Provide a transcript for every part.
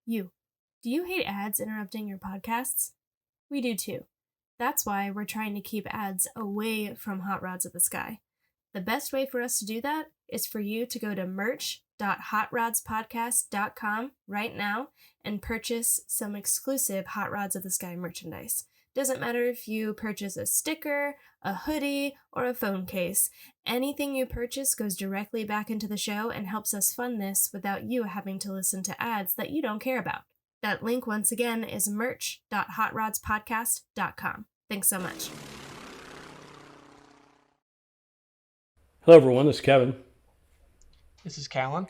You. Do you hate ads interrupting your podcasts? We do too. That's why we're trying to keep ads away from Hot Rods of the Sky. The best way for us to do that is for you to go to merch.hotrodspodcast.com right now and purchase some exclusive Hot Rods of the Sky merchandise. Doesn't matter if you purchase a sticker, a hoodie, or a phone case. Anything you purchase goes directly back into the show and helps us fund this without you having to listen to ads that you don't care about. That link, once again, is merch.hotrodspodcast.com. Thanks so much. Hello, everyone. This is Kevin. This is Callan,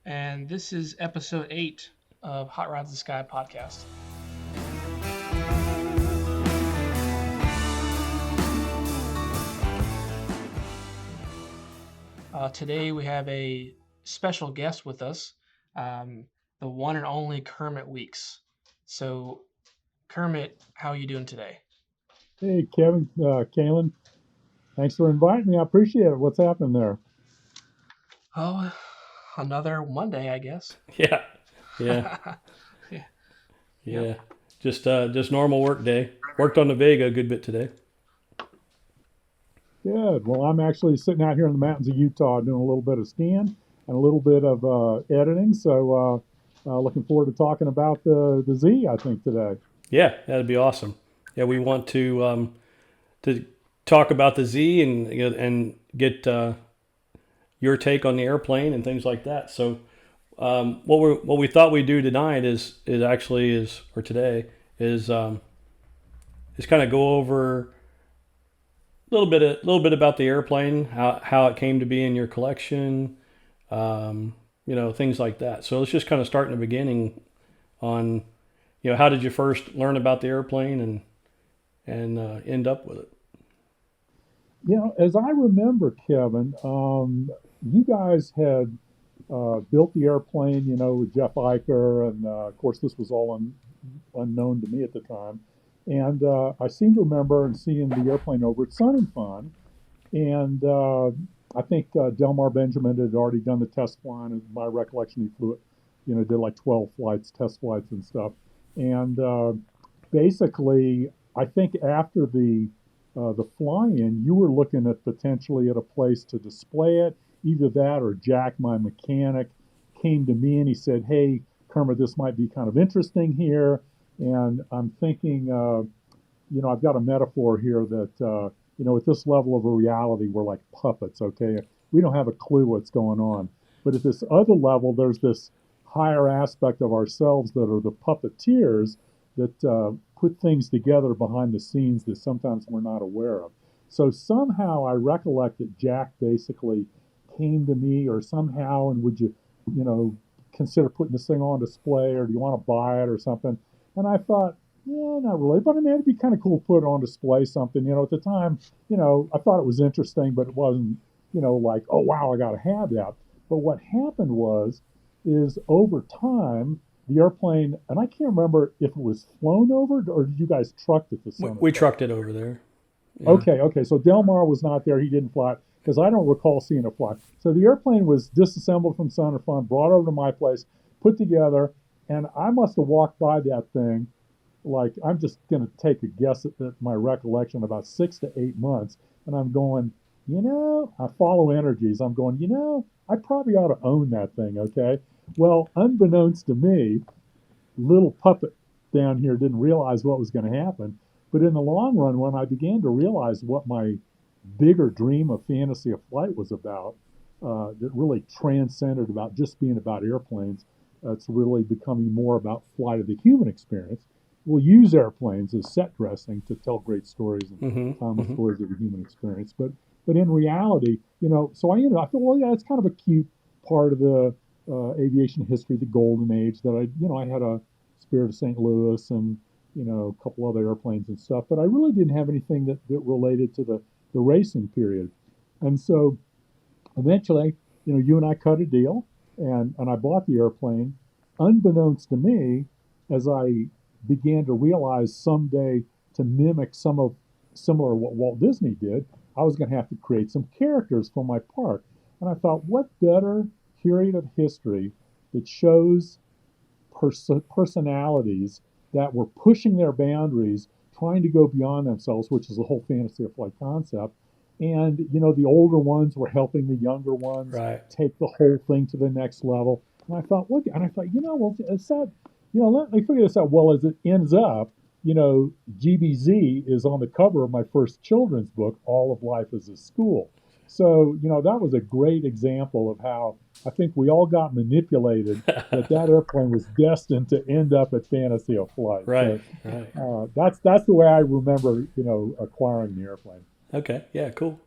and this is episode 8 of Hot Rods of the Sky podcast. Today we have a special guest with us, the one and only Kermit Weeks. So, Kermit, how are you doing today? Hey, Kevin, Callan, thanks for inviting me. I appreciate it. What's happening there? Oh, another Monday, I guess. Yeah. Just normal work day. Worked on the Vega a good bit today. Good. Well, I'm actually sitting out here in the mountains of Utah doing a little bit of skiing and a little bit of editing. So looking forward to talking about the Z, I think, today. Yeah, that'd be awesome. Yeah, we want to talk about the Z and get your take on the airplane and things like that. So what we thought we'd do tonight is kind of go over a little bit about the airplane, how it came to be in your collection, things like that. So let's just kind of start in the beginning on, how did you first learn about the airplane and end up with it? As I remember, Kevin, you guys had built the airplane, with Jeff Iker, and of course this was all unknown to me at the time. And I seem to remember seeing the airplane over at Sun and Fun, and I think Delmar Benjamin had already done the test flying. In my recollection, he flew it, did like 12 flights, test flights and stuff. And basically, I think after the fly-in, you were looking at potentially at a place to display it. Either that or Jack, my mechanic, came to me and he said, "Hey, Kermit, this might be kind of interesting here." And I'm thinking, I've got a metaphor here that, at this level of a reality, we're like puppets, okay? We don't have a clue what's going on. But at this other level, there's this higher aspect of ourselves that are the puppeteers that put things together behind the scenes that sometimes we're not aware of. So somehow I recollect that Jack basically came to me, or somehow, and would you, consider putting this thing on display, or do you want to buy it or something? And I thought, yeah, not really. But I mean, it'd be kind of cool to put it on display something. At the time, I thought it was interesting, but it wasn't, like, oh, wow, I got to have that. But what happened is over time, the airplane, and I can't remember if it was flown over or did you guys trucked it to Sun? We trucked it over there. Yeah. Okay. So Delmar was not there. He didn't fly it because I don't recall seeing it fly. So the airplane was disassembled from Sun and Fun, brought over to my place, put together, and I must have walked by that thing, like, I'm just going to take a guess at my recollection, about 6 to 8 months. And I'm going, I follow energies. I'm going, I probably ought to own that thing, okay? Well, unbeknownst to me, little puppet down here didn't realize what was going to happen. But in the long run, when I began to realize what my bigger dream of fantasy of flight was about, that really transcended about just being about airplanes, it's really becoming more about flight of the human experience. We'll use airplanes as set dressing to tell great stories and stories of the human experience. But in reality, so I thought, well, yeah, it's kind of a cute part of the aviation history, the golden age, that I had a Spirit of St. Louis and, a couple other airplanes and stuff, but I really didn't have anything that related to the racing period. And so eventually, you and I cut a deal, and I bought the airplane, unbeknownst to me, as I began to realize someday to mimic similar to what Walt Disney did, I was going to have to create some characters for my park. And I thought, what better period of history that shows personalities that were pushing their boundaries, trying to go beyond themselves, which is the whole fantasy of flight concept. And the older ones were helping the younger ones Right. take the whole thing to the next level. And I thought, well, it's that, let me figure this out. Well, as it ends up, Gee Bee Zee is on the cover of my first children's book, All of Life is a School. So, that was a great example of how I think we all got manipulated that airplane was destined to end up at Fantasy of Flight. Right. So, Right. that's the way I remember, acquiring the airplane. Okay. Yeah. Cool.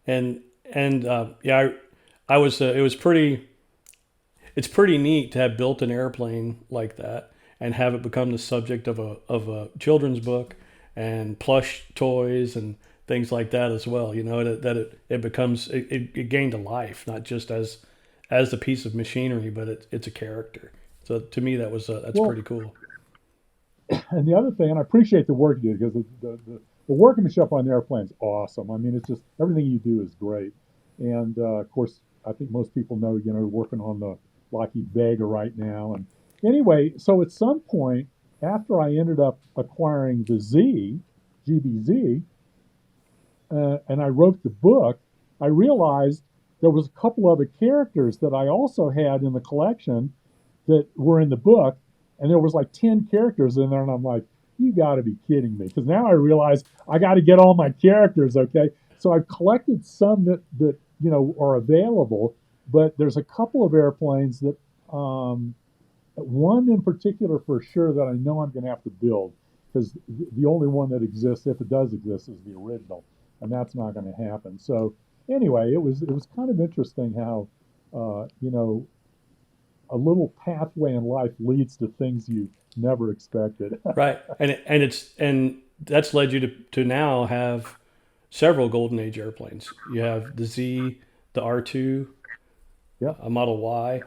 And I was. It was pretty. It's pretty neat to have built an airplane like that and have it become the subject of a children's book and plush toys and things like that as well. It becomes it gained a life, not just as the piece of machinery, but it's a character. So to me, that's pretty cool. And the other thing, and I appreciate the work you do, because the workmanship on the airplane is awesome. I mean, it's just everything you do is great. And of course, I think most people know, working on the Lockheed Vega right now. And anyway, so at some point, after I ended up acquiring the Gee Bee Zee, and I wrote the book, I realized there was a couple other characters that I also had in the collection that were in the book, and there was like 10 characters in there, and I'm like, you got to be kidding me, because now I realize I got to get all my characters, okay? So I've collected some that are available, but there's a couple of airplanes that, one in particular for sure that I know I'm going to have to build, because the only one that exists, if it does exist, is the original, and that's not going to happen. So anyway, it was kind of interesting how, a little pathway in life leads to things you never expected. Right. And that's led you to now have several Golden Age airplanes. You have the Z, the R2, Yeah. a Model Y.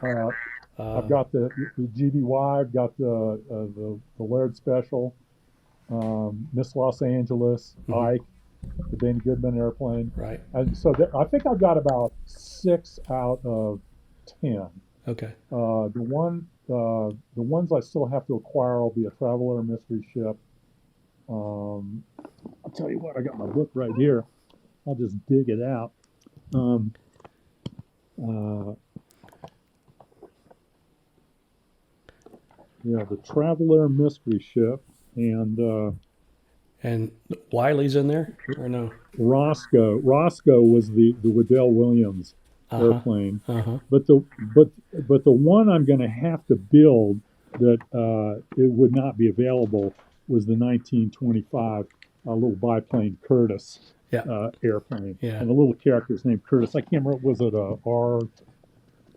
I've got the GBY, I've got the Laird Special, Miss Los Angeles, Ike, the Benny Goodman airplane. Right. And so I think I've got about 6 out of 10. Okay. The ones I still have to acquire will be a Traveler mystery ship. I'll tell you what, I got my book right here. I'll just dig it out. The Traveler mystery ship, and Wiley's in there or no? Roscoe. Roscoe was the Waddell Williams airplane. But the one I'm going to have to build that it would not be available was the 1925 little biplane Curtis airplane. Yeah. And the little character's named Curtis. I can't remember, was it a R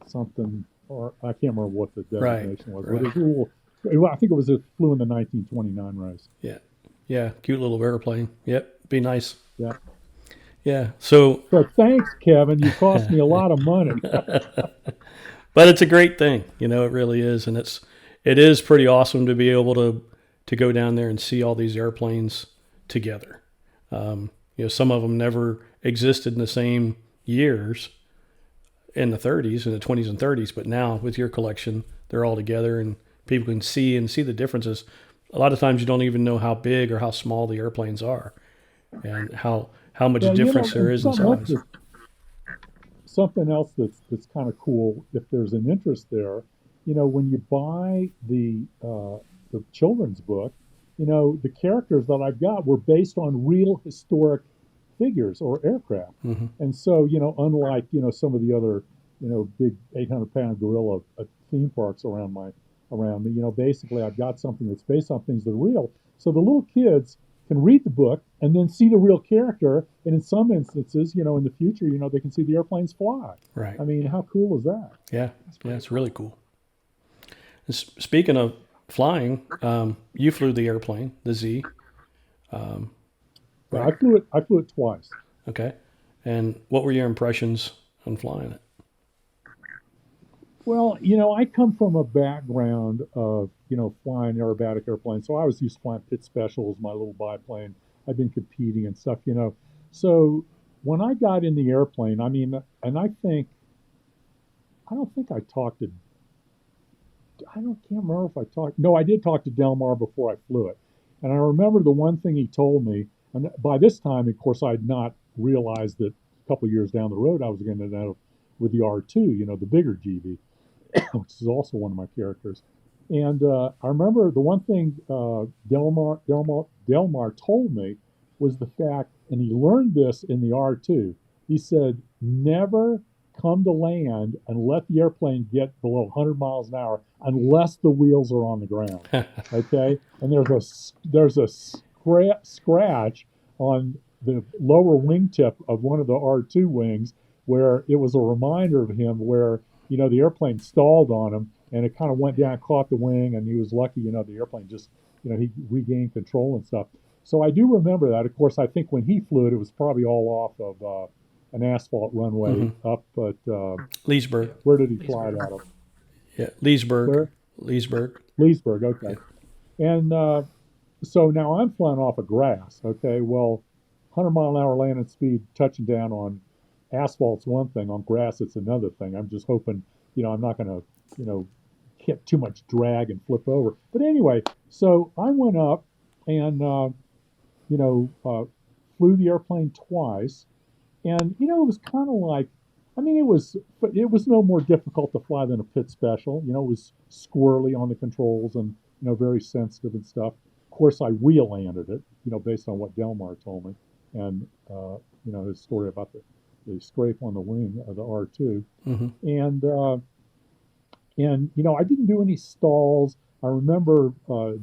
something, or I can't remember what the designation was. But it was a little, I think it flew in the 1929 race. Yeah. Yeah. Cute little airplane. Yep. Be nice. Yeah. Yeah. So thanks, Kevin. You cost me a lot of money. But it's a great thing. It really is. And it is pretty awesome to be able to go down there and see all these airplanes together. Some of them never existed in the same years in the 30s, in the 20s and 30s, but now with your collection, they're all together and people can see the differences. A lot of times you don't even know how big or how small the airplanes are and how much difference there is in size. Something else that's kind of cool, if there's an interest there, when you buy the children's book, the characters that I've got were based on real historic figures or aircraft. And so, unlike, some of the other, big 800-pound gorilla theme parks around me, basically I've got something that's based on things that are real. So the little kids can read the book and then see the real character. And in some instances, in the future, they can see the airplanes fly. Right. I mean, how cool is that? Yeah. Yeah, it's really cool. And speaking of flying, you flew the airplane, the Z. Right. I flew it twice. Okay. And what were your impressions on flying it? Well, I come from a background of, flying aerobatic airplanes. So I was used to flying Pit Specials, my little biplane. I've been competing and stuff, So when I got in the airplane, I mean, and I don't think I talked to can't remember if I talked. No, I did talk to Delmar before I flew it, and I remember the one thing he told me. And by this time, of course, I'd not realized that a couple of years down the road I was going to end up with the R2, the bigger Gee Bee, which is also one of my characters. And I remember the one thing Delmar told me was the fact, and he learned this in the R2. He said, never come to land and let the airplane get below 100 miles an hour unless the wheels are on the ground. Okay, and there's a scratch on the lower wingtip of one of the R2 wings where it was a reminder of him where the airplane stalled on him and it kind of went down, caught the wing, and he was lucky, the airplane just, he regained control and stuff. So I do remember that. Of course, I think when he flew it, it was probably all off of an asphalt runway up at Leesburg. Where did he fly it out of? Yeah, Leesburg. Where? Leesburg. Leesburg, okay. Yeah. And so now I'm flying off of grass, okay? Well, 100-mile-an-hour landing speed, touching down on asphalt's one thing, on grass it's another thing. I'm just hoping, I'm not going to, hit too much drag and flip over. But anyway, so I went up and, flew the airplane twice. And, it was kind of like, it was no more difficult to fly than a pit special. It was squirrely on the controls and, very sensitive and stuff. Of course, I wheel landed it, based on what Delmar told me. And, his story about the scrape on the wing of the R2. And I didn't do any stalls. I remember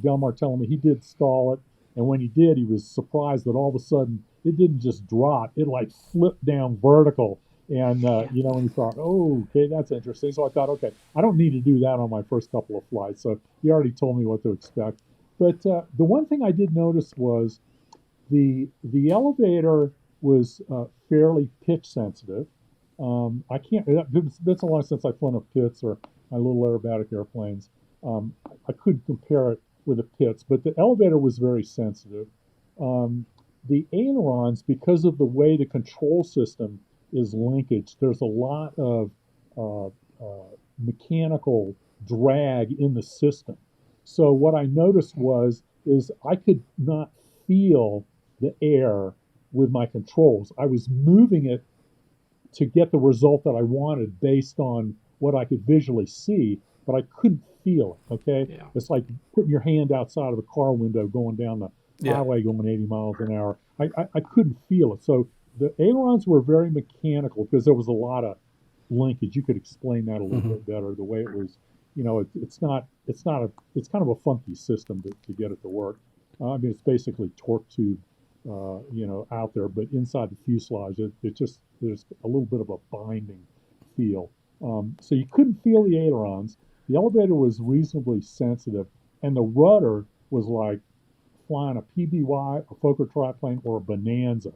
Delmar telling me he did stall it. And when he did, he was surprised that all of a sudden it didn't just drop. It like flipped down vertical. And, and he thought, oh, okay, that's interesting. So I thought, okay, I don't need to do that on my first couple of flights. So he already told me what to expect. But the one thing I did notice was the elevator was fairly pitch sensitive. I can't, it's been so long since I've flown a Pitts or my little aerobatic airplanes. I couldn't compare it with the Pitts, but the elevator was very sensitive. The ailerons, because of the way the control system is linkage, there's a lot of mechanical drag in the system. So what I noticed is I could not feel the air with my controls. I was moving it to get the result that I wanted based on what I could visually see, but I couldn't feel it, okay? Yeah. It's like putting your hand outside of a car window going down the highway going 80 miles an hour. I couldn't feel it. So the ailerons were very mechanical because there was a lot of linkage. You could explain that a little bit better, the way it was. It's kind of a funky system to get it to work. It's basically torque tube, out there, but inside the fuselage, there's a little bit of a binding feel. So you couldn't feel the ailerons. The elevator was reasonably sensitive, and the rudder was like flying a PBY, a Fokker triplane, or a Bonanza.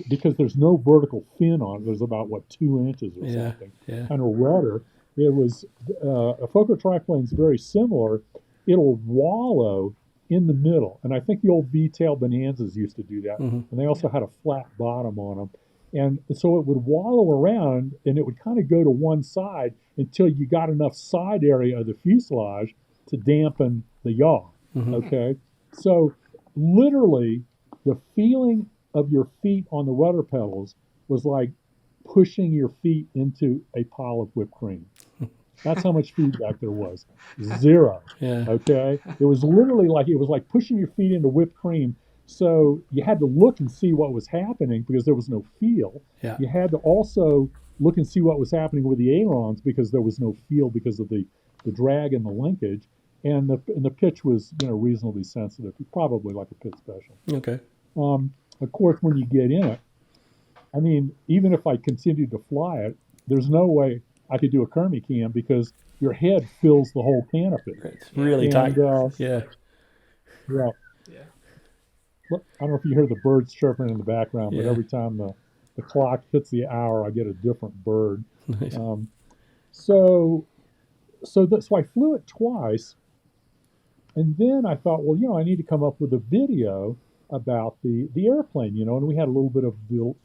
Because there's no vertical fin on it. There's about 2 inches or something. Yeah. And a rudder, it was a Fokker triplane's very similar. It'll wallow in the middle, and I think the old V-tail Bonanzas used to do that. And they also had a flat bottom on them. And so it would wallow around, and it would kind of go to one side until you got enough side area of the fuselage to dampen the yaw. Okay? So literally, the feeling of your feet on the rudder pedals was like pushing your feet into a pile of whipped cream. That's how much feedback there was. Zero. Yeah. Okay? It was like pushing your feet into whipped cream. So you had to look and see what was happening because there was no feel. Yeah. You had to also look and see what was happening with the ailerons because there was no feel because of the drag and the linkage. And the pitch was reasonably sensitive, probably like a pit special. Okay. Of course, when you get in it, even if I continued to fly it, there's no way I could do a Kermit cam because your head fills the whole canopy. It's really tight. Yeah. Yeah. I don't know if you hear the birds chirping in the background, but every time the clock hits the hour, I get a different bird. Nice. So I flew it twice, and then I thought, well, I need to come up with a video about the airplane, and we had a little bit of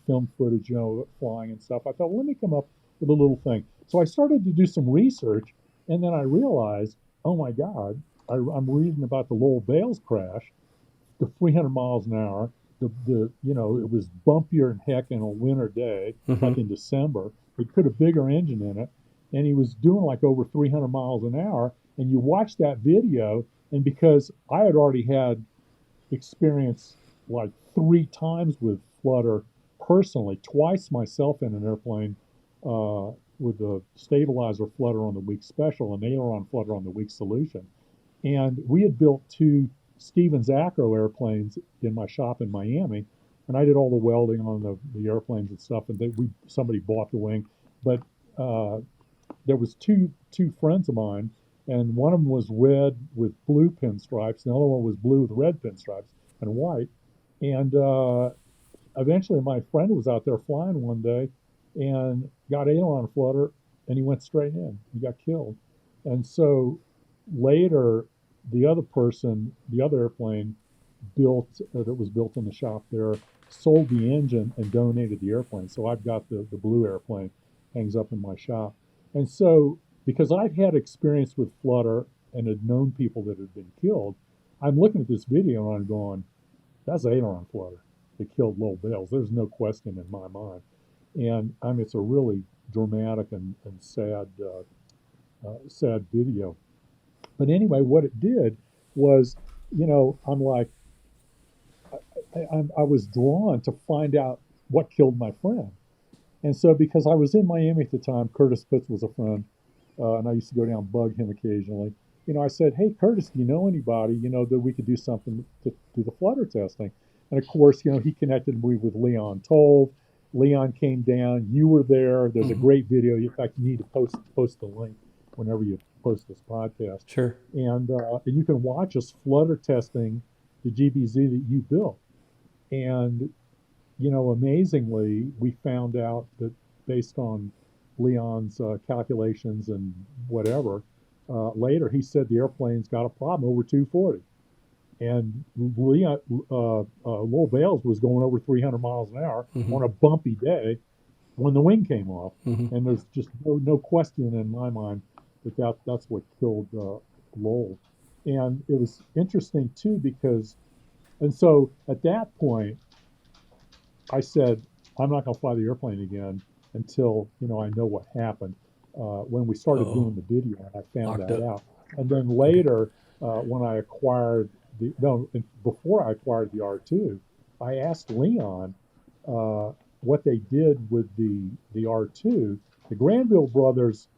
film footage, flying and stuff. I thought, well, let me come up with a little thing. So I started to do some research, And then I realized, oh my God, I'm reading about the Lowell Bales crash, the 300 miles an hour. It was bumpier than heck in a winter day, Mm-hmm. like in December. It put a bigger engine in it, and he was doing like over 300 miles an hour. And you watch that video, and because I had already had experience like 3 times with flutter personally, twice myself in an airplane with the stabilizer flutter on the weak special and aileron flutter on the weak solution. And we had built 2 Stevens Acro airplanes in my shop in Miami, and I did all the welding on the airplanes and stuff. And somebody bought the wing, but there was two friends of mine, and one of them was red with blue pinstripes, and the other one was blue with red pinstripes and white. And eventually, my friend was out there flying one day and got aileron flutter, and he went straight in. He got killed. And so later, the other airplane built that was built in the shop there, sold the engine and donated the airplane. So I've got the blue airplane, hangs up in my shop. And so because I've had experience with flutter and had known people that had been killed, I'm looking at this video and I'm going, that's aileron flutter that killed Lowell Bales. There's no question in my mind. And I mean, it's a really dramatic and sad video. But anyway, what it did was, I'm like, I was drawn to find out what killed my friend. And so, because I was in Miami at the time, Curtis Pitts was a friend, and I used to go down and bug him occasionally. I said, "Hey, Curtis, do you know anybody, that we could do something to do the flutter testing?" And of course, he connected me with Leon Tove. Leon came down. You were there. There's a Mm-hmm. great video. In fact, you need to post the link whenever you post this podcast, Sure. and you can watch us flutter testing the Gee Bee Zee that you built. And amazingly, we found out that based on Leon's calculations and whatever, later he said the airplane's got a problem over 240. And Lowell Bales was going over 300 miles an hour Mm-hmm. on a bumpy day when the wing came off. Mm-hmm. And there's just no question in my mind that's what killed Lowell. And it was interesting too because, and so at that point, I said, I'm not going to fly the airplane again until, I know what happened. When we started Oh, doing the video, I found locked that up. out. And then Okay. later, when I acquired no, before I acquired the R2, I asked Leon what they did with the R2. The Granville brothers,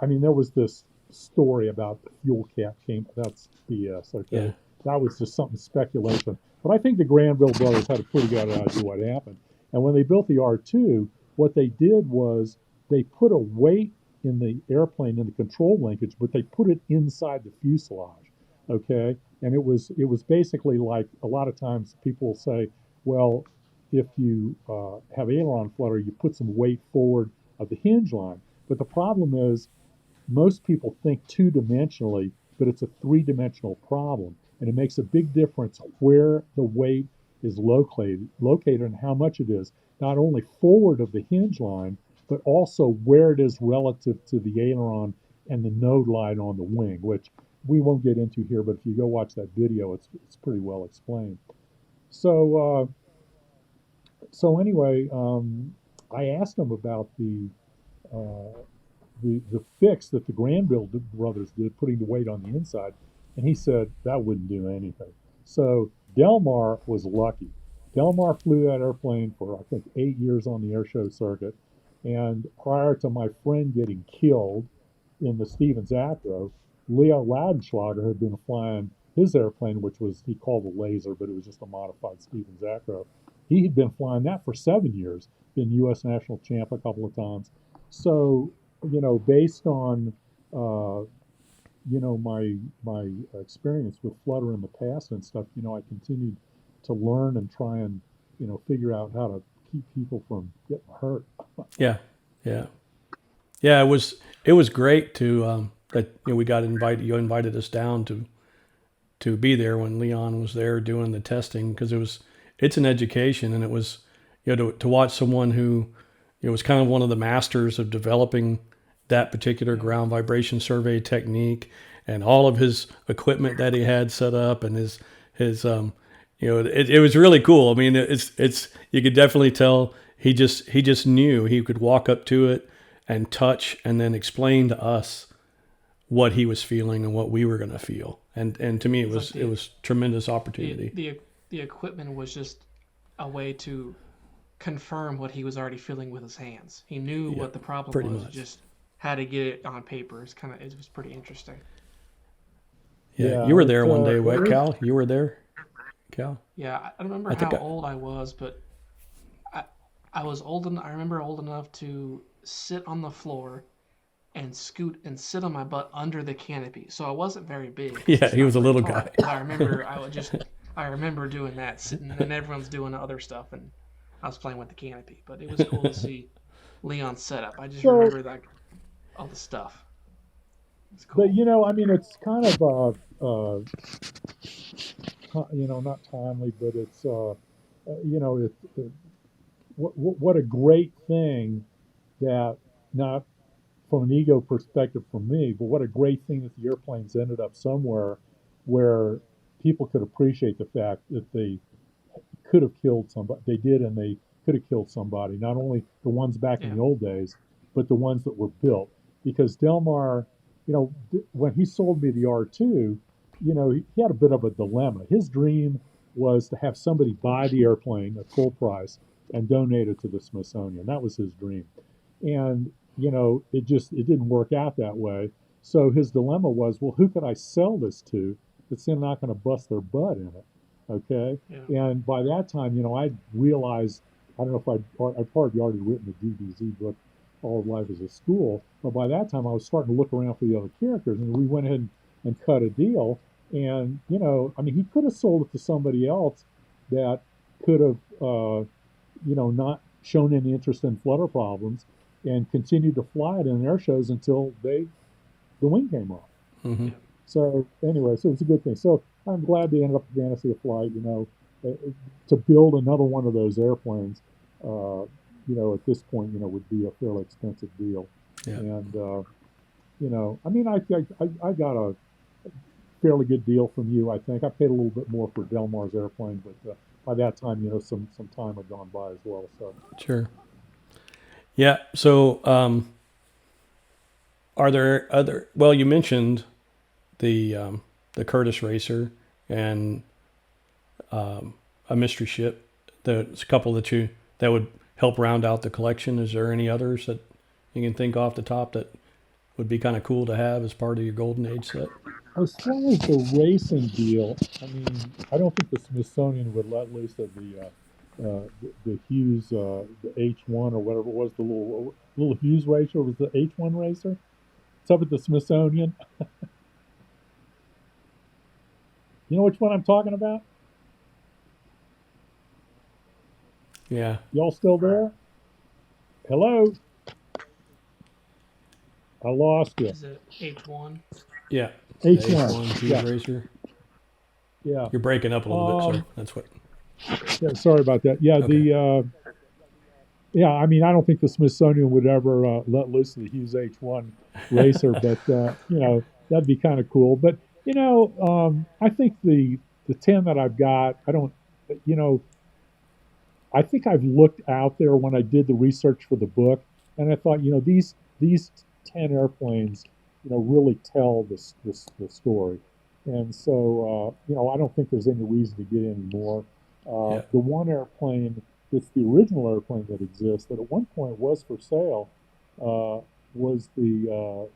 I mean, there was this story about the fuel cap came. That's BS. Yeah. Okay, that was just something speculation. But I think the Granville brothers had a pretty good idea what happened. And when they built the R2, what they did was they put a weight in the airplane in the control linkage, but they put it inside the fuselage. Okay, and it was basically like a lot of times people will say, well, if you have aileron flutter, you put some weight forward of the hinge line. But the problem is most people think two-dimensionally, but it's a three-dimensional problem, and it makes a big difference where the weight is located and how much it is, not only forward of the hinge line, but also where it is relative to the aileron and the node line on the wing, which we won't get into here, but if you go watch that video, it's pretty well explained. So anyway, I asked him about uh, the fix that the Granville brothers did, putting the weight on the inside, and he said that wouldn't do anything. So Delmar was lucky. Delmar flew that airplane for I think 8 years on the air show circuit, and prior to my friend getting killed in the Stevens Acro, Leo Ladenschlager had been flying his airplane, which was he called a laser, but it was just a modified Stevens Acro. He had been flying that for 7 years, been U.S. national champ a couple of times. So based on my experience with Flutter in the past and stuff, I continued to learn and try and figure out how to keep people from getting hurt. Yeah. Yeah. Yeah. It was great to that we got invited. You invited us down to be there when Leon was there doing the testing because it's an education, and it was to watch someone who was kind of one of the masters of developing that particular ground vibration survey technique and all of his equipment that he had set up and his it was really cool. I mean, it's you could definitely tell he just knew he could walk up to it and touch and then explain to us what he was feeling and what we were going to feel. And to me, it was tremendous opportunity. The equipment was just a way to confirm what he was already feeling with his hands. He knew what the problem was, just had to get it on paper. It was pretty interesting. Yeah, you were there one day, right, Cal? You were there, Cal? Yeah, I don't remember how old I was, but I was old enough. I remember old enough to sit on the floor and scoot and sit on my butt under the canopy. So I wasn't very big. Yeah, he was a little guy. I remember doing that, sitting, and everyone's doing other stuff, and I was playing with the canopy. But it was cool to see Leon's setup. I just remember all the stuff. It's cool. But I mean, it's kind of not timely, but it's what a great thing that, not from an ego perspective for me, but what a great thing that the airplanes ended up somewhere where people could appreciate the fact that they could have killed somebody. They did, and they could have killed somebody. Not only the ones back in the old days, but the ones that were built. Because Delmar, when he sold me the R2, he had a bit of a dilemma. His dream was to have somebody buy the airplane at full price and donate it to the Smithsonian. That was his dream. And, it didn't work out that way. So his dilemma was, well, who could I sell this to that's not going to bust their butt in it? Okay. Yeah. And by that time, I realized, I don't know if I'd probably already written the Gee Bee Zee book, All of Life as a School. But by that time, I was starting to look around for the other characters, and we went ahead and cut a deal. And, he could have sold it to somebody else that could have, not shown any interest in flutter problems and continued to fly it in air shows until the wing came off. Mm-hmm. So anyway, so it's a good thing. So I'm glad they ended up at Fantasy of Flight, to build another one of those airplanes, at this point, would be a fairly expensive deal. Yeah. And, I got a fairly good deal from you, I think. I paid a little bit more for Delmar's airplane, but by that time, some time had gone by as well. So sure. Yeah. So, are there other? Well, you mentioned the Curtiss racer and a mystery ship. There's a couple that would help round out the collection. Is there any others that you can think off the top that would be kind of cool to have as part of your Golden Age set? As far as the racing deal, I don't think the Smithsonian would let loose of the Hughes, the H1 or whatever it was, the little Hughes racer. Was the H1 racer? It's up at the Smithsonian. You know which one I'm talking about? Yeah. Y'all still there? Hello? I lost you. Is it H1? Yeah. H1 Hughes racer. Yeah. You're breaking up a little bit, sir. That's what. Yeah, sorry about that. Yeah, Okay. I don't think the Smithsonian would ever let loose the Hughes H1 racer, but that'd be kind of cool. But I think the 10 that I've got, I think I've looked out there when I did the research for the book, and I thought, these 10 airplanes, really tell the story. And so, I don't think there's any reason to get any more. The one airplane that's the original airplane that exists, that at one point was for sale, was I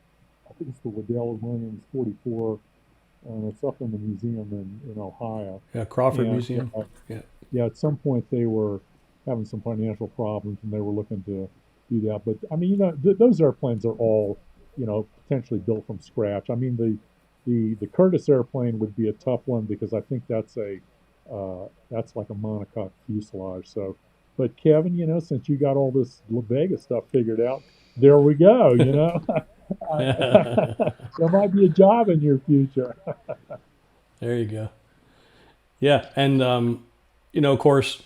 think it's the Waddell Williams 44, and it's up in the museum in Ohio. Yeah, Crawford Museum. Yeah, at some point they were having some financial problems, and they were looking to do that. But those airplanes are all, potentially built from scratch. The Curtiss airplane would be a tough one because I think that's like a monocoque fuselage. So, but Kevin, since you got all this La Vega stuff figured out, there we go. There might be a job in your future. There you go. Yeah, and of course,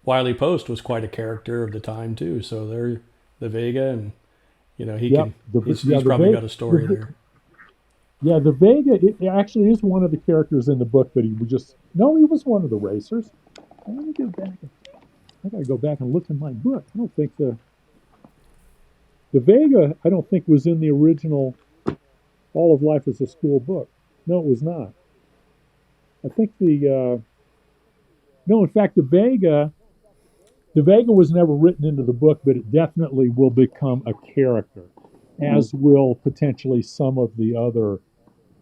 Wiley Post was quite a character of the time too. So they're the Vega You know, he Yep. can. He's The probably got a story the there. yeah, the Vega, it actually is one of the characters in the book, but he was just, no, he was one of the racers. Let me go back. I gotta go back and look in my book. I don't think the Vega, I don't think was in the original All of Life as a School book. No, it was not. I think no, in fact, the Vega was never written into the book, but it definitely will become a character, as will potentially some of the other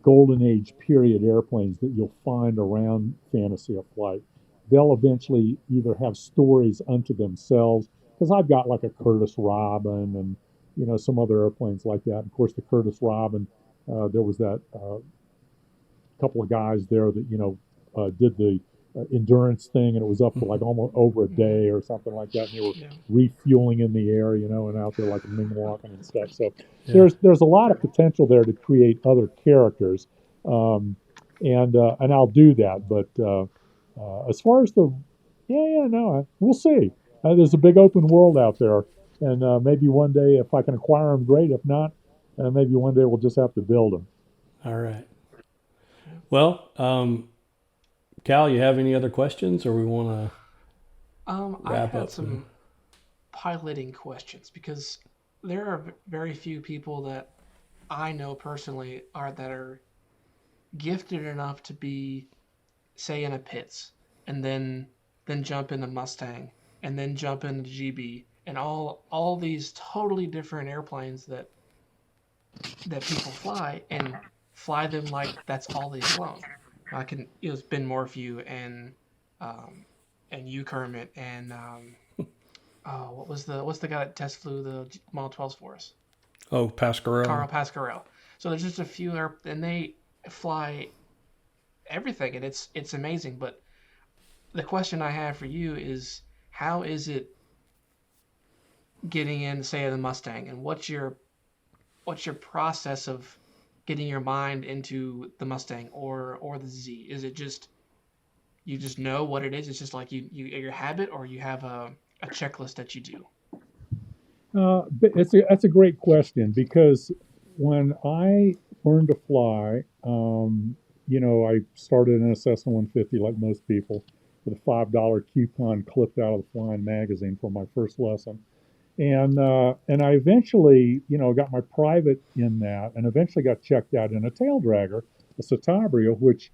Golden Age period airplanes that you'll find around Fantasy of Flight. They'll eventually either have stories unto themselves, because I've got like a Curtiss Robin and some other airplanes like that. Of course, the Curtiss Robin, there was that couple of guys there that did the endurance thing, and it was up for like almost over a day or something like that, and they were Yeah. refueling in the air, and out there like Ming walking and stuff. So Yeah. there's a lot of potential there to create other characters, and I'll do that. But as far as no, we'll see. There's a big open world out there, and maybe one day if I can acquire them, great. If not, maybe one day we'll just have to build them. All right. Well, Cal, you have any other questions, or we want to I wrap had up? some piloting questions because there are very few people that I know personally that are gifted enough to be, say, in a Pitts, and then jump in the Mustang, and then jump in the Gee Bee, and all these totally different airplanes that people fly them like that's all they've flown. It was Ben Morphew and you Kermit and oh, what's the guy that test flew the Model 12s for us? Oh, Pasquarello. Carl Pasquarello. So there's just a few there, and they fly everything, and it's amazing. But the question I have for you is, how is it getting in, say, the Mustang, and what's your process of getting your mind into the Mustang or the Z? Is it just you just know what it is? It's just like your habit, or you have a checklist that you do? That's a great question, because when I learned to fly, I started in a Cessna 150 like most people, with a $5 coupon clipped out of the Flying Magazine for my first lesson. And I eventually, got my private in that, and eventually got checked out in a tail dragger, a Citabria, which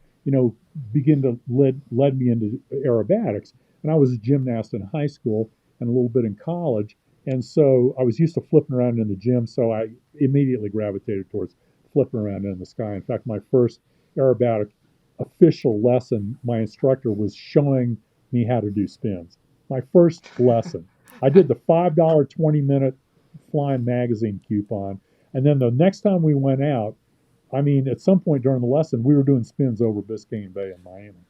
began to led me into aerobatics. And I was a gymnast in high school and a little bit in college, and so I was used to flipping around in the gym. So I immediately gravitated towards flipping around in the sky. In fact, my first aerobatic official lesson, my instructor was showing me how to do spins. My first lesson. I did the $5 20-minute Flying Magazine coupon. And then the next time we went out, I mean, at some point during the lesson, we were doing spins over Biscayne Bay in Miami.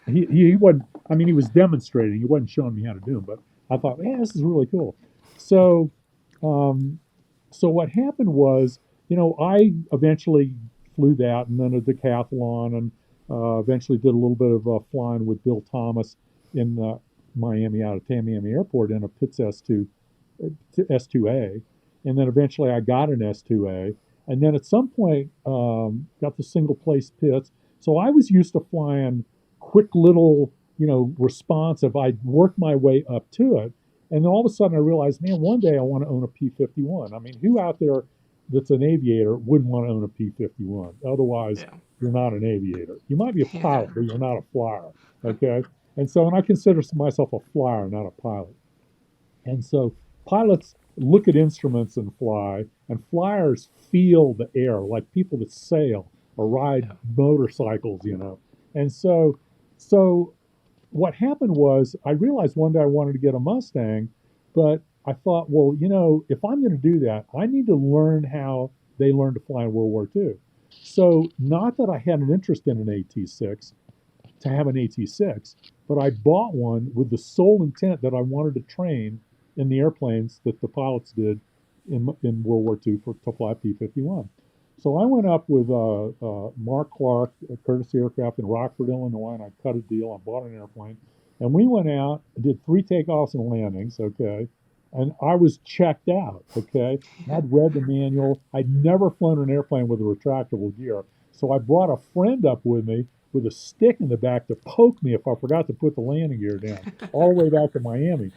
He wasn't, I mean, he was demonstrating. He wasn't showing me how to do them, but I thought, man, this is really cool. So, so what happened was, I eventually flew that, and then a decathlon, and eventually did a little bit of flying with Bill Thomas in Miami, out of Tamiami Airport, in a Pitts S2A, and then eventually I got an S2A, and then at some point got the single place Pitts. So I was used to flying quick little, responsive. I'd work my way up to it, and then all of a sudden I realized, man, one day I want to own a P-51. I mean, who out there that's an aviator wouldn't want to own a P-51? Otherwise, Yeah. you're not an aviator. You might be a Yeah. pilot, but you're not a flyer. Okay. And I consider myself a flyer, not a pilot. And so pilots look at instruments and fly, and flyers feel the air, like people that sail or ride motorcycles, And so what happened was, I realized one day I wanted to get a Mustang, but I thought, well, if I'm going to do that, I need to learn how they learned to fly in World War II. So not that I had an interest in an AT-6, to have an AT-6, but I bought one with the sole intent that I wanted to train in the airplanes that the pilots did in World War II to fly P-51. So I went up with Mark Clark, Courtesy Aircraft in Rockford, Illinois, and I cut a deal. I bought an airplane, and we went out and did 3 takeoffs and landings. Okay, And I was checked out, okay? I'd read the manual. I'd never flown an airplane with a retractable gear. So I brought a friend up with me with a stick in the back to poke me if I forgot to put the landing gear down, all the way back to Miami.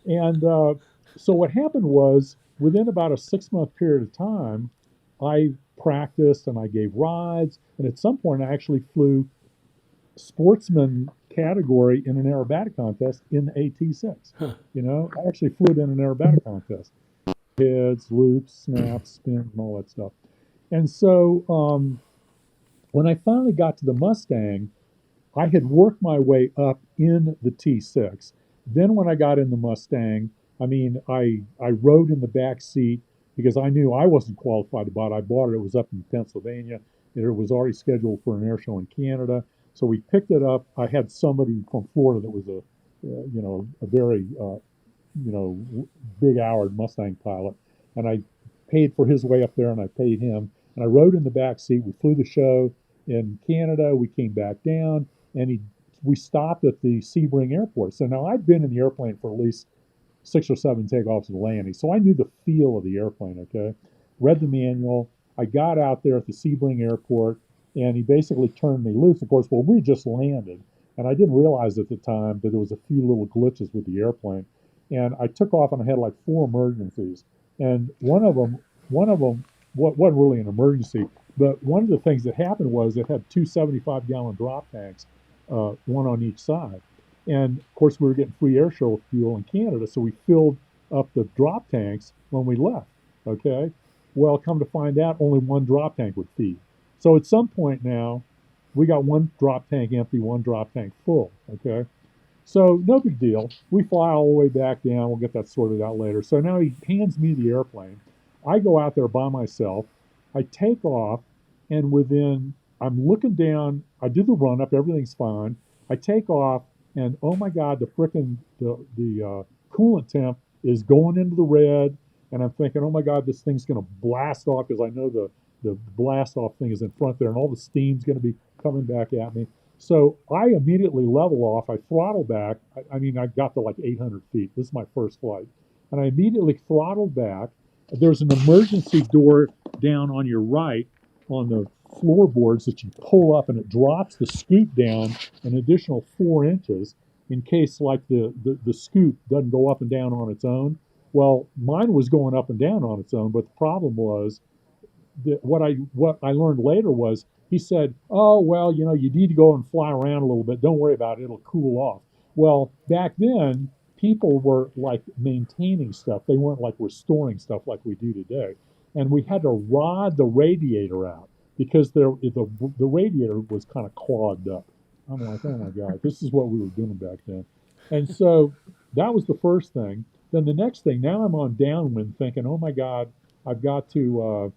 And so what happened was, within about a 6 month period of time, I practiced and I gave rides. And at some point, I actually flew sportsman category in an aerobatic contest in the AT6. I actually flew it in an aerobatic contest. Heads, loops, snaps, spins, and all that stuff. And so when I finally got to the Mustang, I had worked my way up in the T6. Then when I got in the Mustang, I mean, I rode in the back seat because I knew I wasn't qualified to buy it. I bought it. It was up in Pennsylvania. It was already scheduled for an air show in Canada. So we picked it up. I had somebody from Florida that was a very big houred Mustang pilot, and I paid for his way up there, and I paid him, and I rode in the back seat. We flew the show in Canada. We came back down, and we stopped at the Sebring Airport. So now I'd been in the airplane for at least 6 or 7 takeoffs and landings, so I knew the feel of the airplane. Okay, read the manual. I got out there at the Sebring Airport, and he basically turned me loose. Of course, well, we just landed, and I didn't realize at the time that there was a few little glitches with the airplane. And I took off, and I had like 4 emergencies. And one of them, wasn't really an emergency, but one of the things that happened was it had two 75-gallon drop tanks, one on each side. And of course, we were getting free air show fuel in Canada, so we filled up the drop tanks when we left. Okay. Well, come to find out, only one drop tank would feed. So at some point now, we got one drop tank empty, one drop tank full. Okay. So no big deal. We fly all the way back down. We'll get that sorted out later. So now he hands me the airplane. I go out there by myself. I take off, and I'm looking down. I do the run up. Everything's fine. I take off, and oh my God, the coolant temp is going into the red, and I'm thinking, oh my God, this thing's going to blast off because I know the blast off thing is in front there, and all the steam's going to be coming back at me. So I immediately level off. I throttle back. I got to like 800 feet. This is my first flight. And I immediately throttled back. There's an emergency door down on your right on the floorboards that you pull up, and it drops the scoop down an additional 4 inches in case like the scoop doesn't go up and down on its own. Well, mine was going up and down on its own, but the problem was what I learned later was he said, "Oh well, you need to go and fly around a little bit. Don't worry about it; it'll cool off." Well, back then, people were like maintaining stuff; they weren't like restoring stuff like we do today. And we had to rod the radiator out because the radiator was kind of clogged up. I'm like, oh my God, this is what we were doing back then. And so that was the first thing. Then the next thing, now I'm on downwind, thinking, oh my God, I've got to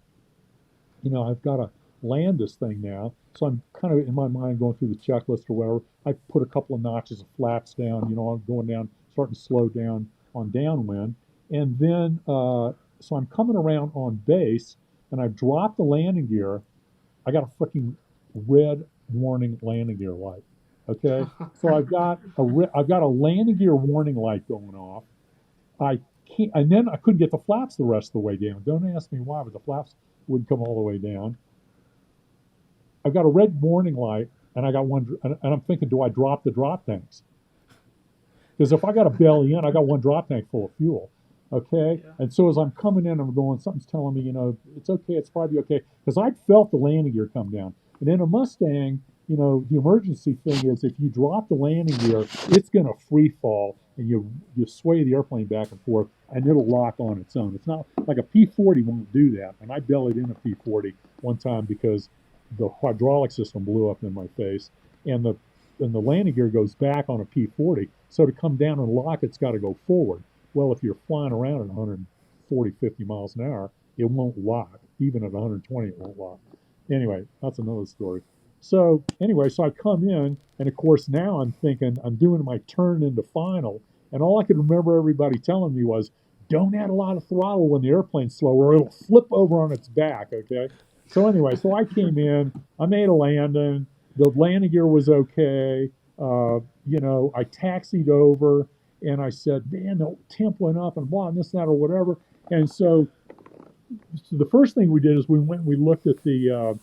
I've got to land this thing now. So I'm kind of in my mind going through the checklist or whatever. I put a couple of notches of flaps down, I'm going down, starting to slow down on downwind. And then, so I'm coming around on base, and I've dropped the landing gear. I got a freaking red warning landing gear light. Okay, so I've got a landing gear warning light going off. I can't, and then I couldn't get the flaps the rest of the way down. Don't ask me why, but the flaps wouldn't come all the way down. I've got a red warning light, and I got one, and I'm thinking, do I drop the drop tanks? Because if I got a belly in, I got one drop tank full of fuel. Okay, Yeah. and so as I'm coming in, I'm going, something's telling me, it's okay, it's probably okay, because I'd felt the landing gear come down. And in a Mustang, the emergency thing is if you drop the landing gear, it's going to free fall, and you sway the airplane back and forth, and it'll lock on its own. It's not like a P-40 won't do that. And I bellied in a P-40 one time because the hydraulic system blew up in my face, and the landing gear goes back on a P-40. So to come down and lock, it's got to go forward. Well, if you're flying around at 140, 50 miles an hour, it won't lock. Even at 120, it won't lock. Anyway, that's another story. So anyway, so I come in, and of course now I'm thinking I'm doing my turn into final, and all I could remember everybody telling me was, don't add a lot of throttle when the airplane's slow, or it'll flip over on its back. Okay. So anyway, so I came in, I made a landing. The landing gear was okay. I taxied over, And I said, man, the temp went up and blah, and this, and that, or whatever. And so the first thing we did is we went and we looked at the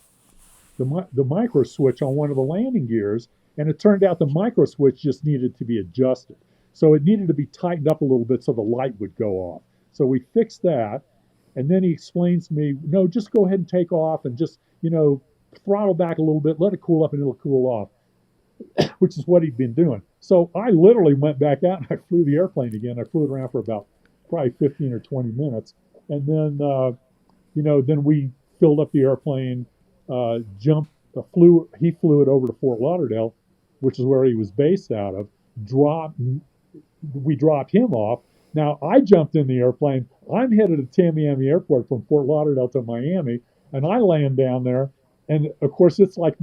micro switch on one of the landing gears, and it turned out the micro switch just needed to be adjusted. So it needed to be tightened up a little bit so the light would go off. So we fixed that, and then he explains to me, no, just go ahead and take off and just, throttle back a little bit, let it cool up, and it'll cool off, which is what he'd been doing. So I literally went back out and I flew the airplane again. I flew it around for about probably 15 or 20 minutes. And then we filled up the airplane, he flew it over to Fort Lauderdale, which is where he was based out of, we dropped him off. Now I jumped in the airplane. I'm headed to Tamiami Airport from Fort Lauderdale to Miami, and I land down there. And of course, it's like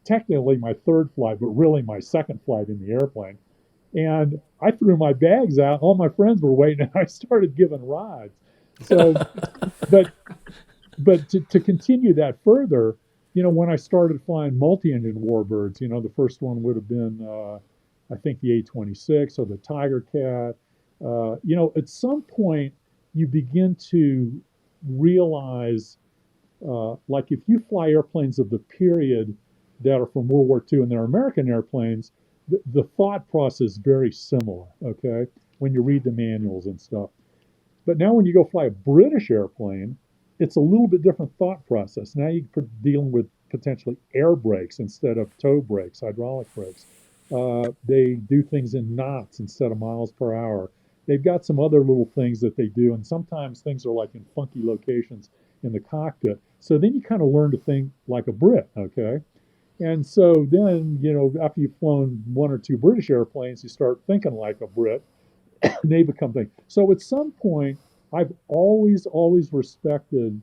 technically my third flight, but really my second flight in the airplane. And I threw my bags out. All my friends were waiting, and I started giving rides. So, but to continue that further, when I started flying multi-engine warbirds, the first one would have been, I think, the A-26 or the Tiger Cat. At some point, you begin to realize, like if you fly airplanes of the period that are from World War II and they're American airplanes, the thought process is very similar, okay, when you read the manuals and stuff. But now when you go fly a British airplane, it's a little bit different thought process. Now you're dealing with potentially air brakes instead of toe brakes, hydraulic brakes. They do things in knots instead of miles per hour. They've got some other little things that they do, and sometimes things are like in funky locations in the cockpit. So then you kind of learn to think like a Brit, okay? And so then, after you've flown one or two British airplanes, you start thinking like a Brit, and they become things. So at some point, I've always respected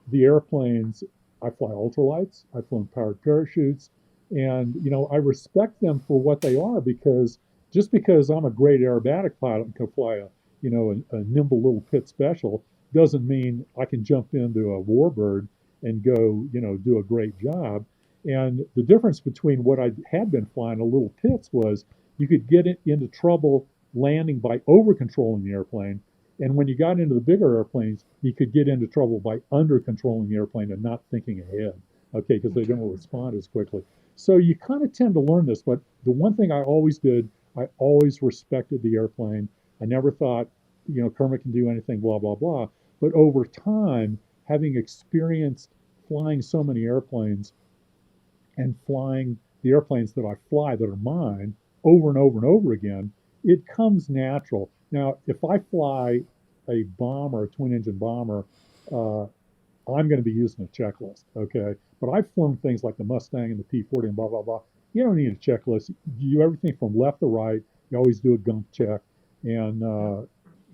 the airplanes. I fly ultralights, I've flown powered parachutes, and, I respect them for what they are, because just because I'm a great aerobatic pilot and can fly a nimble little pit special doesn't mean I can jump into a warbird and go, do a great job. And the difference between what I had been flying, a little pits, was you could get into trouble landing by over controlling the airplane. And when you got into the bigger airplanes, you could get into trouble by under controlling the airplane and not thinking ahead, okay, because they don't respond as quickly. So you kind of tend to learn this. But the one thing I always did, I always respected the airplane. I never thought, Kermit can do anything, blah, blah, blah. But over time, having experienced flying so many airplanes and flying the airplanes that I fly that are mine over and over and over again, it comes natural. Now, if I fly a bomber, a twin engine bomber, I'm going to be using a checklist, okay? But I've flown things like the Mustang and the P-40 and blah, blah, blah. You don't need a checklist. You do everything from left to right. You always do a gump check. And,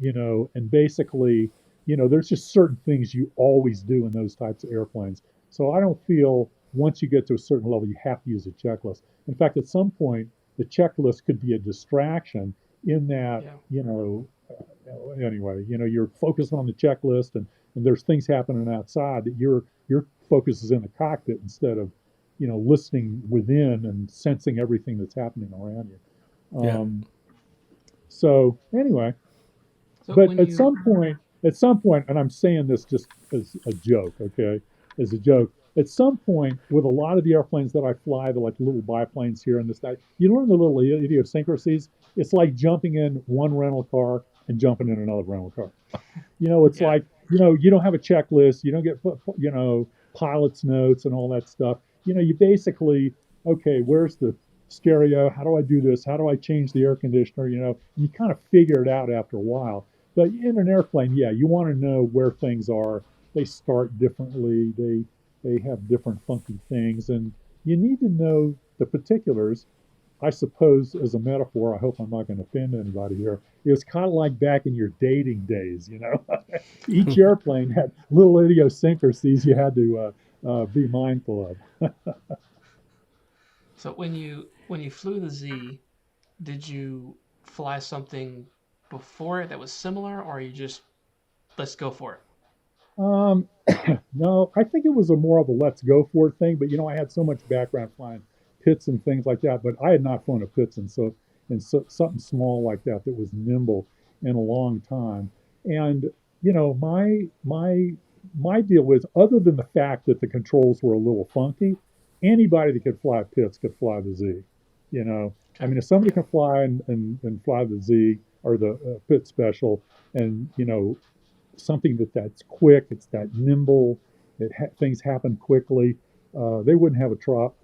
and basically, there's just certain things you always do in those types of airplanes. So I don't feel once you get to a certain level, you have to use a checklist. In fact, at some point, the checklist could be a distraction in that, anyway, you're focused on the checklist and there's things happening outside that your focus is in the cockpit instead of, listening within and sensing everything that's happening around you. Yeah. So anyway, So but when at you, some point, and I'm saying this just as a joke, okay, as a joke, at some point with a lot of the airplanes that I fly, they're like little biplanes here and this, that, you learn the little idiosyncrasies. It's like jumping in one rental car and jumping in another rental car. It's yeah. like, you don't have a checklist, you don't get, pilot's notes and all that stuff. You basically, okay, where's the stereo? How do I do this? How do I change the air conditioner? And you kind of figure it out after a while. But in an airplane, yeah, you want to know where things are. They start differently. They have different funky things, and you need to know the particulars. I suppose, as a metaphor, I hope I'm not going to offend anybody here. It was kind of like back in your dating days, Each airplane had little idiosyncrasies you had to be mindful of. So when you flew the Z, did you fly something before it that was similar, or you just let's go for it? Um, no, I think it was a more of a let's go for it thing. But I had so much background flying pits and things like that. But I had not flown a Pitson, so and so, something small like that that was nimble in a long time. And you know, my deal was, other than the fact that the controls were a little funky, anybody that could fly Pitts could fly the Z. You know, I Okay. mean, if somebody can fly and fly the Z or the Pitt Special, and you know, something that's quick, it's that nimble, things happen quickly. They wouldn't have a trouble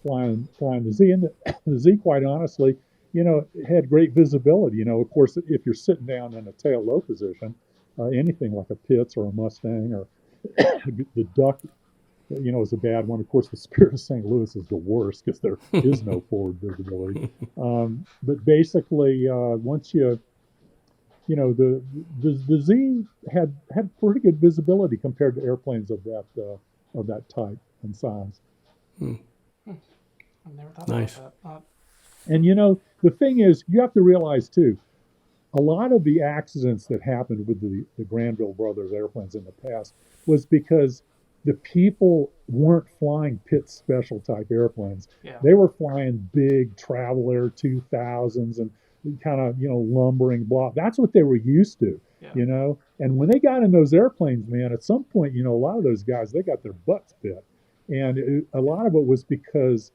flying the Z. And the Z, quite honestly, you know, had great visibility. You know, of course, if you're sitting down in a tail low position, anything like a Pitts or a Mustang or the Duck, you know, is a bad one. Of course, the Spirit of St. Louis is the worst because there is no forward visibility. But basically, once the Z had pretty good visibility compared to airplanes of that type and size. I've never thought Nice. about that. And you know, the thing is, you have to realize too, a lot of the accidents that happened with the Granville brothers airplanes in the past was because the people weren't flying Pitt Special type airplanes. Yeah. They were flying big Traveler 2000s and kind of, you know, lumbering blah. That's what they were used to, Yeah. you know. And when they got in those airplanes, man, at some point, you know, a lot of those guys, they got their butts bit. And a lot of it was because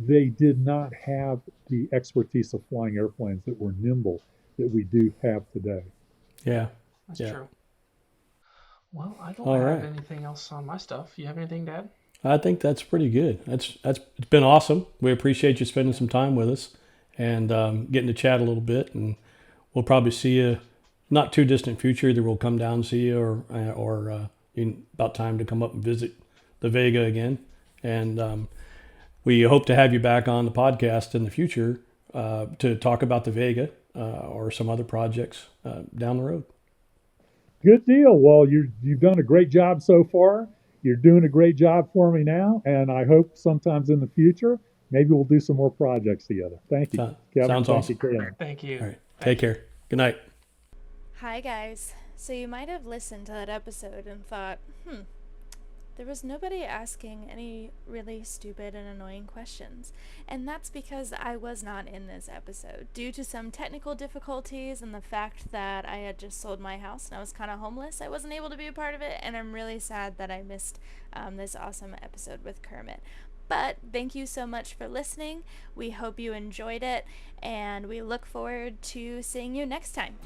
they did not have the expertise of flying airplanes that were nimble that we do have today. Yeah. That's Yeah. true. Well, I don't All have right. anything else on my stuff. You have anything, Dad? I think that's pretty good. It's been awesome. We appreciate you spending some time with us and getting to chat a little bit. And we'll probably see you not too distant future. Either we'll come down and see you, or in about time to come up and visit the Vega again. And we hope to have you back on the podcast in the future to talk about the Vega or some other projects down the road. Good deal. Well, you've done a great job so far. You're doing a great job for me now, and I hope sometimes in the future, maybe we'll do some more projects together. Thank you, Kevin. Sounds Thank awesome. you, Karen. Thank you. All right. Take care. Good night. Hi, guys. So you might have listened to that episode and thought, there was nobody asking any really stupid and annoying questions. And that's because I was not in this episode. Due to some technical difficulties and the fact that I had just sold my house and I was kind of homeless, I wasn't able to be a part of it, and I'm really sad that I missed this awesome episode with Kermit. But thank you so much for listening. We hope you enjoyed it, and we look forward to seeing you next time.